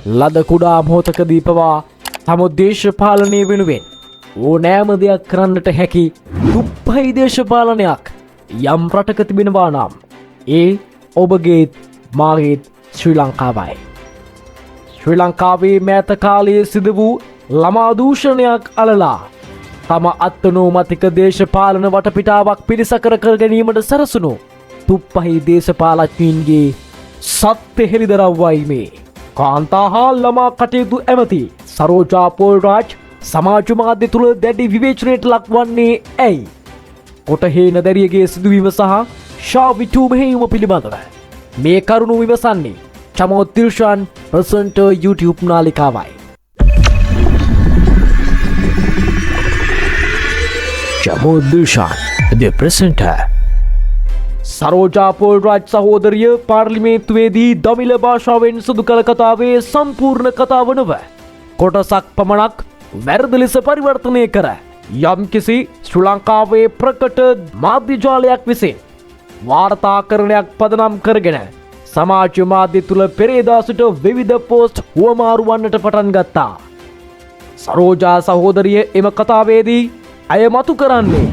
ලද කුඩා මොහොතකදී පවා තම දේශපාලනය වෙනුවෙන් ඕනෑම දෙයක් කරන්නට හැකි දුප්පහි දේශපාලනයක් යම් රටක තිබෙනවා නම් ඒ ඔබගේත් මාගේත් ශ්‍රී ලංකාවයි. ශ්‍රී ලංකාවේ මෑත කාලයේ සිදු වූ ළමා දූෂණයක් අලලා තම අත්නෝමතික දේශපාලන වටපිටාවක් පිළිසකර කර ගැනීමට සැරසුණු තුප්පහි දේශපාලඥයින්ගේ සත්‍ය හෙළිදරව්වයි මේ. කාන්තා හා ළමා කටයුතු ඇමති සරෝජා පොල්රාජ් සමාජ මාධ්‍ය තුළ දැඩි විවේචනයට ලක්වන්නේ ඇයි? කොටහේන දැරියගේ සිදුවීම සහ ශාවිටූ මෙහෙයුම පිළිබඳව මේ කරුණු විමසන්නේ චමෝ තිර්ෂාන් ප්‍රසන්ටර් YouTube නාලිකාවයි. Chamo Thirshan the presenter. සරෝජා පොල්රාජ් සහෝදරිය පාර්ලිමේන්තුවේදී දමිළ භාෂාවෙන් සිදු කළ කතාවේ සම්පූර්ණ කතාව නොව කොටසක් පමණක් වැරදි ලෙස පරිවර්තනය කර යම්කිසි ශ්‍රී ලංකාවේ ප්‍රකට මාධ්‍ය ජාලයක් විසින් වාර්තාකරණයක් පදනම් කරගෙන සමාජ මාධ්‍ය තුළ පෙරේදා සිට විවිධ පෝස්ට් හුවමාරු වන්නට පටන් ගත්තා. සරෝජා සහෝදරිය එම කතාවේදී ඇය මතු කරන්නේ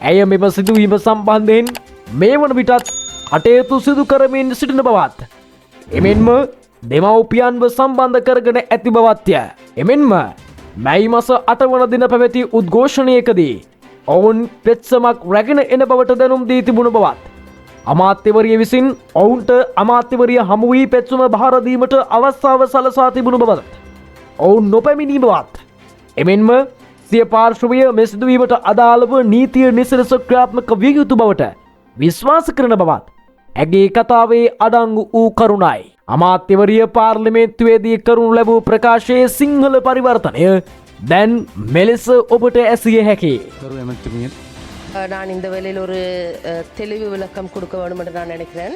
ඇය මෙම සිදුවීම සම්බන්ධයෙන් මේ වන විටත් කටයුතු සිදු කරමින් සිටින බවත් එමෙන්ම දෙමව්පියන්ව සම්බන්ධ කරගෙන ඇති බවත්ය. එමෙන්ම මැයි මස 8 වන දින පැවති උද්ඝෝෂණයකදී ඔවුන් පෙත්සමක් රැගෙන එන බවට දැනුම් දී තිබුණ බවත් අමාත්‍යවරිය විසින් ඔවුන්ට අමාත්‍යවරිය හමු වී පෙත්සම බහර දීමට අවස්ථාව සලසා තිබුණු බවත් ඔවුන් නොපැමිණි බවත් එමෙන්ම සිය පාර්ශවය මේ සිදුවීමට අදාළව නීතිය නිසලස ක්‍රියාත්මක විය යුතු බවට විශ්වාස කරන බවත් ඇගේ කතාවේ අඩංගු වූ කරුණයි. අමාත්‍යවරිය පාර්ලිමේන්තුවේදී කරනු ලැබූ ප්‍රකාශයේ සිංහල පරිවර්තනය දැන් මෙලෙස ඔබට ඇසිය හැකි. நான் இந்த வேளையில் ஒரு தெளிவு விளக்கம் கொடுக்க வேண்டும் என்று நான் நினைக்கிறேன்.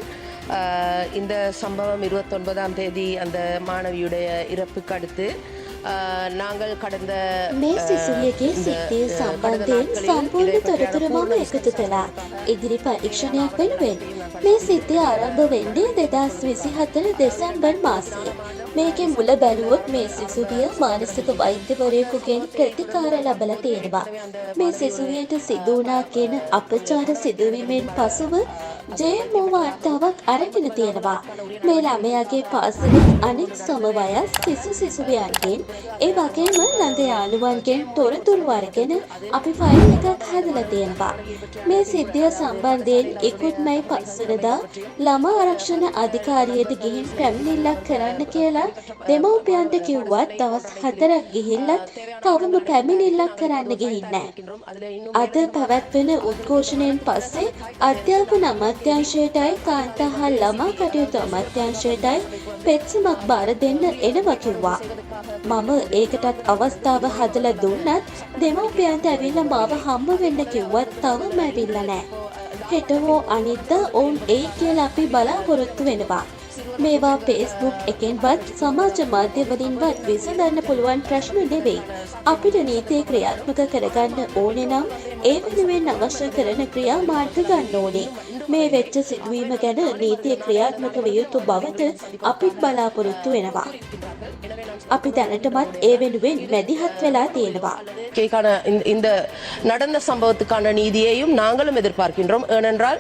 இந்த சம்பவம் 29ஆம் தேதி அந்த மாணவியுடைய இறப்புக்கு அடுத்து நாங்கள் கடந்த මේ සිසුවියගේ සිද්ධිය සම්බන්ධයෙන් සම්පූර්ණ තොරතුරු මම එකතු කළා. ඉදිරි පරීක්ෂණයක් වෙනුවෙන් මේ සිද්ධිය ආරම්භ වෙන්නේ 2024 දෙසැම්බර් මාසයේ. මේකේ මුල බැලුවොත් මේ සිසුවිය මානසික වෛද්‍යවරයෙකුගෙන් ප්‍රතිකාර ලබලා තියෙනවා. මේ සිසුවියට සිදු වුණා කියන අපචාර සිදුවීමෙන් පසුව ජේමෝ වාර්තාවක් අරගෙන තියෙනවා. මේ ළමයාගේ පාසලේ අනෙක් සමවයස් සිසුවියන්ගෙන් ඒ වගේම ළඟ යාළුවන්ගෙන් තොරතුරු අරගෙන අපි ෆයිල් එකක් හදලා තියෙනවා. මේ සිද්ධිය සම්බන්ධයෙන් ඉක්ුත් මැයි 5 වෙනිදා ළමා ආරක්ෂණ අධිකාරියට ගිහින් පැමිණිල්ලක් කරන්න කියලා දෙමව්පියන්ට කිව්වත් දවස් 4ක් ගිහිල්ලත් තවම පැමිණිල්ලක් කරන්න ගිහින් නැහැ. අද පැවැත්වෙන උද්ඝෝෂණයෙන් පස්සේ අධ්‍යාපන අමාත්‍යාංශයටයි කාන්තා හා ළමා කටයුතු අමාත්‍යාංශයටයි පෙත්සමක් බාර දෙන්න එනවා කිව්වා. මම ඒකටත් අවස්ථාව හදලා දුන්නත් දෙමව්පියන්ට ඇවිල්ලා මාව හම්බ වෙන්න කිව්වත් තවම ඇවිල්ලා නැහැ. හෙට හෝ අනිද්දා ඔවුන් එයි කියලා අපි බලාපොරොත්තු වෙනවා. මේවා Facebook එකෙන්වත් සමාජ මාධ්‍ය වලින්වත් විසඳන්න පුළුවන් ප්‍රශ්න නෙවෙයි. අපිට නීතිය ක්‍රියාත්මක කරගන්න ඕනේ නම් ඒ වෙනුවෙන් අවශ්‍ය කරන ක්‍රියාමාර්ග ගන්න ඕනේ. මේ වෙච්ච සිදුවීම ගැන නීතිය ක්‍රියාත්මක විය යුතු බවට අපිත් බලාපොරොත්තු වෙනවා. අපි දැනටමත් ඒ වෙනුවෙන් මැදිහත් වෙලා තියෙනවා. இந்த நடந்த சம்பவத்துக்கான நீதியையும் நாங்களும் எதிர்பார்க்கின்றோம். ஏனென்றால்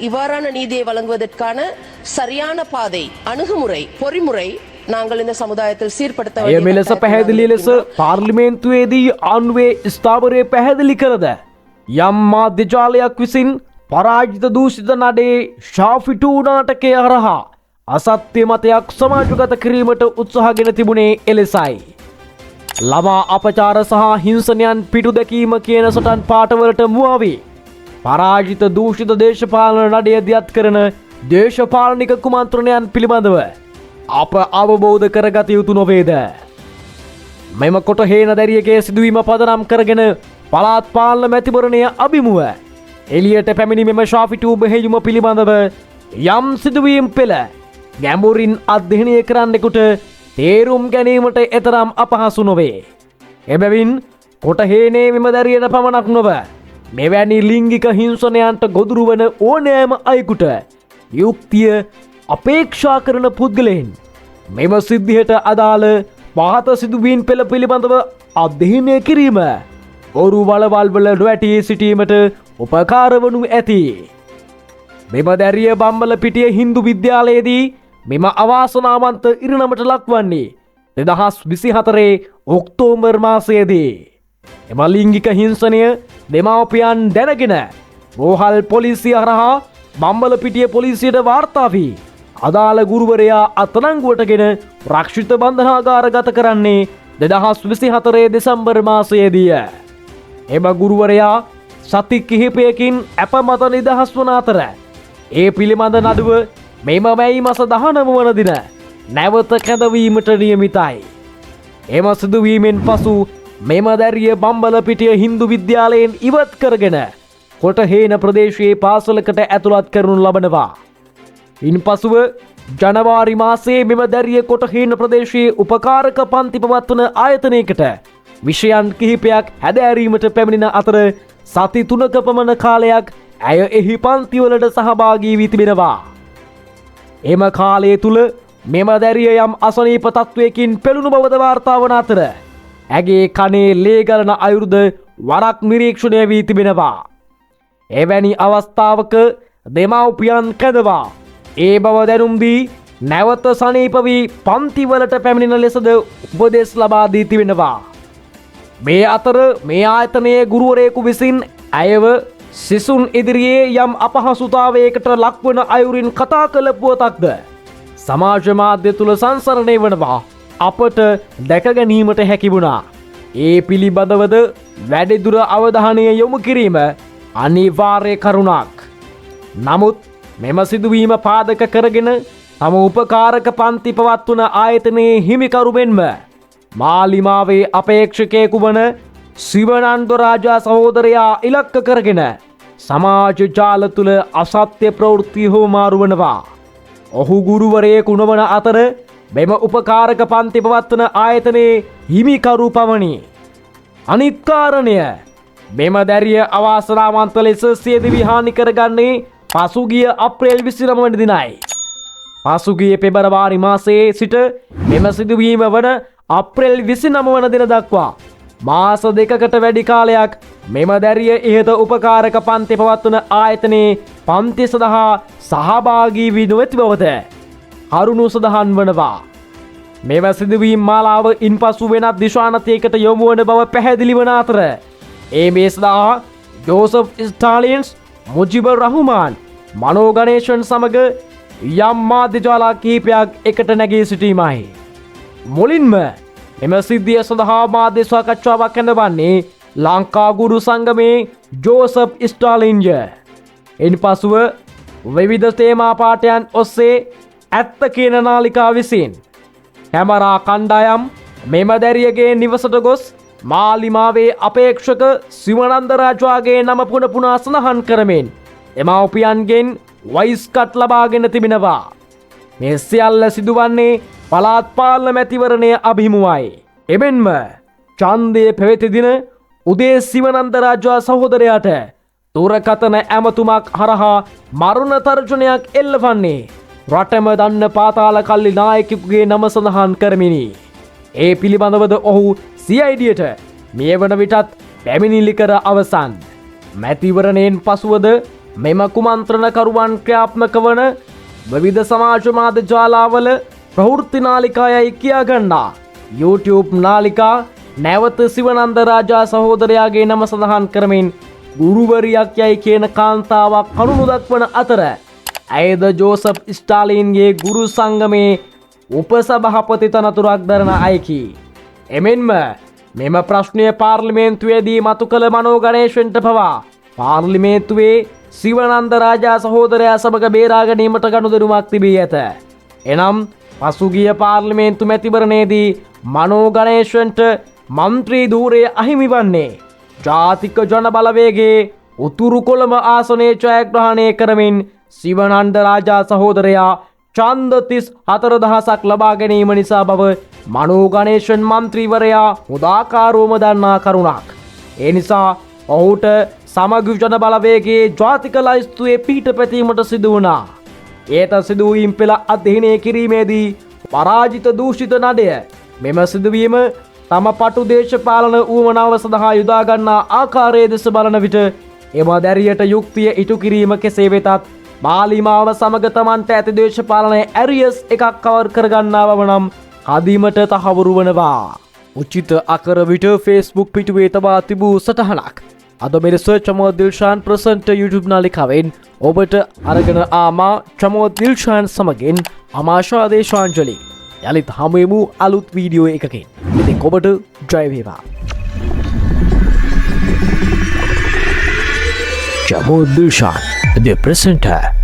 இவ்வாறான நீதியை வழங்குவதற்கான சரியான பாதை අනුගමුරයි පොරිමුරයි நாங்கள் இந்த சமுதாயத்தில் சீர்படுத்த வேண்டும். මෙලෙස පැහැදිලි ලෙස පාර්ලිමේන්තුවේදී ආණ්ඩුවේ ස්ථාවරය පැහැදිලි කරද යම් මාධ්‍ය ජාලයක් විසින් පරාජිත දූෂිත නඩේ ශාෆිටූ නාටකය හරහා අසත්‍ය මතයක් සමාජගත කිරීමට උත්සාහගෙන තිබුණේ එලෙසයි. ළමා අපචාර සහ හිංසනයන් පිටු දැකීම කියන සටන් පාඨවලට මුවාවී පරාජිත දූෂිත දේශපාලන නඩය දියත් කරන දේශපාලනික කුමන්ත්‍රණයන් පිළිබඳව අප අවබෝධ කරගත යුතු නොවේද? මෙම කොටහේන දැරියගේ සිදුවීම පදනම් කරගෙන පළාත් පාලන මැතිවරණය අභිමුව එළියට පැමිණි මෙම ශාෆිටූ මෙහෙයුම පිළිබඳව යම් සිදුවීම් පෙළ ගැඹුරින් අධ්‍යයනය කරන්නෙකුට තේරුම් ගැනීමට එතරම් අපහසු නොවේ. එබැවින් කොටහේනේ මෙම දැරියට පමණක් නොව මෙවැනි ලිංගික හිංසනයන්ට ගොදුරු වන ඕනෑම අයෙකුට යුක්තිය අපේක්ෂා කරන පුද්ගලයන් මෙම සිද්ධියට අදාළ පහත සිදුවීම් පෙළ පිළිබඳව අධ්‍යයනය කිරීම බොරු වලවල් වල නොවැටී සිටීමට උපකාර වනු ඇති. මෙම දැරිය බම්බල පිටිය හින්දු විද්‍යාලයේදී මෙම අවාසනාවන්ත ඉරණමට ලක්වන්නේ 2024 ඔක්තෝබර් මාසයේදී. එම ලිංගික හිංසනය දෙමාපියන් දැනගෙන රෝහල් පොලිසිය හරහා බම්බල පිටිය පොලිසියට වාර්තා වී අදාළ ගුරුවරයා අත්අඩංගුවටගෙන රක්ෂිත බන්ධනාගාරගත කරන්නේ 2024 දෙසැම්බර් මාසයේදීය. එම ගුරුවරයා සති කිහිපයකින් අප මත නිදහස් වන අතර ඒ පිළිබඳ නඩුව මෙම මැයි මස 19 වන දින නැවත කැඳවීමට නියමිතයි. එම සිදුවීමෙන් පසු මෙම දැරිය බම්බල පිටිය හින්දු විද්‍යාලයෙන් ඉවත් කරගෙන කොටහේන ප්‍රදේශයේ පාසලකට ඇතුළත් කරනු ලබනවා. ඉන්පසුව ජනවාරි මාසයේ මෙම දැරිය කොටහේන ප්‍රදේශයේ උපකාරක පන්ති පවත්වන ආයතනයකට විෂයන් කිහිපයක් හැදෑරීමට පැමිණෙන අතර සති 3ක පමණ කාලයක් ඇය එහි පන්තිවලට සහභාගී වී තිබෙනවා. එම කාලය තුල මෙම දැරිය යම් අසනීප තත්වයකින් පෙළුණු බවද වාර්තා වන අතර ඇගේ කනේ ලේ ගලන අයුරුද වරක් නිරීක්ෂණය වී තිබෙනවා. එවැනි අවස්ථාවක දෙමව්පියන් කැඳවා ඒ බව දැනුම් දී නැවත සනීප වී පන්තිවලට පැමිණෙන ලෙසද උපදෙස් ලබා දී තිබෙනවා. මේ අතර මේ ආයතනයේ ගුරුවරයෙකු විසින් ඇයව සිසුන් ඉදිරියේ යම් අපහසුතාවයකට ලක්වන අයුරින් කතා කළ පුවතක්ද සමාජ මාධ්‍ය තුල සංසරණය වනවා අපට දැක ගැනීමට හැකි වුණා. ඒ පිළිබඳවද වැඩිදුර අවධානය යොමු කිරීම අනිවාර්ය කරුණක්. නමුත් මෙම සිදුවීම පාදක කරගෙන තම උපකාරක පන්ති පවත්වන ආයතනයේ හිමිකරු මෙන්ම මාලිමාවේ අපේක්ෂකයෙකු වන සිවනන්ද රාජා සහෝදරයා ඉලක්ක කරගෙන සමාජ ජාල තුල අසත්‍ය ප්‍රවෘත්ති හොමාරු වනවා. ඔහු ගුරුවරයෙකු නොවන අතර මෙම උපකාරක පන්ති පවත්වන ආයතනයේ හිමිකරු පමණි. අනිත් කාරණය මෙම දැරිය අවාසනාවන්ත ලෙස සියදිවි හානි කරගන්නේ පසුගිය අප්‍රේල් 29 වන දිනයි. පසුගිය පෙබරවාරි මාසයේ සිට මෙම සිදුවීම වන අප්‍රේල් 29 වන දින දක්වා මාස දෙකකට වැඩි කාලයක් මෙම දැරිය ඉහත උපකාරක පන්ති පවත්වන ආයතනයේ පන්ති සඳහා සහභාගී වී නොමැති බවද කරුණු සඳහන් වනවා. මෙම සිදුවීම් මාලාව ඉන්පසු වෙනත් දිශානතියකට යොමු වන බව පැහැදිලි වන අතර ඒ මේ සඳහා ජෝසප් ස්ටාලින්ස් මුජිබර් රහමාන් මනෝ ගණේෂන් සමග යම් මාධ්‍ය ජාලා කිහිපයක් එකට නැගී සිටීමයි. මුලින්ම එම සිද්ධිය සඳහා මාධ්‍ය සාකච්ඡාවක් ඇඳවන්නේ ලංකා ගුරු සංගමේ ජෝසප් ස්ටාලින්ජ. ඉන්පසුව විවිධ තේමා පාඨයන් ඔස්සේ ඇත්ත කියන නාලිකා විසින් කැමරා කණ්ඩායම් මෙම දැරියගේ නිවසට ගොස් මාලිමාවේ අපේක්ෂක සිවනන්ද රාජාගේ නම පුන පුනා සඳහන් කරමින් එමව්පියන්ගෙන් වයිස් කට් ලබාගෙන තිබෙනවා. මේ සියල්ල සිදුවන්නේ පළාත් පාලන මැතිවරණය අභිමුවයි. එමෙන්ම ඡන්දය පැවති දින උදේ සිවනන්ද රාජා සහෝදරයාට දුරකථන ඇමතුමක් හරහා මරුණ තර්ජනයක් එල්ලවන්නේ රටම දන්න පාතාල කල්ලි නායකයෙකුගේ නම සඳහන් කරමිනි. ඒ පිළිබඳවද ඔහු CIDට මේ වන විටත් පැමිණිලි කර අවසන්. මැතිවරණයෙන් පසුවද මෙම කුමන්ත්‍රණකරුවන් ක්‍රියාත්මක වන විවිධ සමාජ මාධ්‍ය ජාලාවල ප්‍රවෘත්ති නාලිකායයි කියා ගන්නා YouTube නාලිකා නැවත සිවනන්ද රාජා සහෝදරයාගේ නම සඳහන් කරමින් ගුරුවරියක් යයි කියන කාන්තාවක් කරුණු දක්වන අතර ඇයද ජෝසප් ස්ටාලින්ගේ ගුරු සංගමේ උපසභාපති තනතුරක් දරන අයකි. එමෙන්ම මෙම ප්‍රශ්නය පාර්ලිමේන්තුවේදී මතු කළ මනෝ ගණේෂන්ට පවා පාර්ලිමේන්තුවේ සිවනන්ද රාජා සහෝදරයා සමග බේරා ගැනීමට ගනුදෙනුමක් තිබී ඇත. එනම් පසුගිය පාර්ලිමේන්තු මැතිවරණයේදී මනෝ ගණේෂන්ට මන්ත්‍රී ධූරය අහිමි වන්නේ ජාතික ජන බලවේගයේ උතුරු කොළඹ ආසනයේ ජයග්‍රහණය කරමින් සිවනන්ද රාජා සහෝදරයා ඡන්ද 34,000ක් ලබා ගැනීම නිසා බව මනෝ ගණේෂන් මන්ත්‍රීවරයා මුදාකාරවම දන්නා කරුණක්. ඒ නිසා ඔහුට සමගි ජන බලවේගයේ ජාතික ලයිස්තුවේ පිහිට පැතීමට සිදු වුණා. ඒත සිදුවීම් පෙළ අධ්‍යයනය කිරීමේදී පරාජිත දූෂිත නඩය. මෙම සිදුවීම තම පටු දේශපාලන ඌමනාව සඳහා යොදා ගන්නා ආකාරයේ දෙස බලන විට එම දැරියට යුක්තිය ඉටු කිරීම කෙසේ වෙතත් මාලිමාව සමග තමන්ට ඇති දේශපාලනය ඇරියස් එකක් කවර් කරගන්නා බව නම් අදීමට තහවුරු වනවා. උචිත අකර විට ෆේස්බුක් පිටුවේ තබා තිබූ සටහනක් අද මෙලෙස චමෝද් දිල්ෂාන් ප්‍රසන්ට YouTube නාලිකාවෙන් ඔබට අරගෙන ආමා චමෝද් දිල්ෂාන් සමගින් අමාශා දේශාංජලි. යළිත් හමුවෙමු අලුත් වීඩියෝ එකකින්. ඉතින් ඔබට ජය වේවා. චමෝද් දිල්ෂාන් the presenter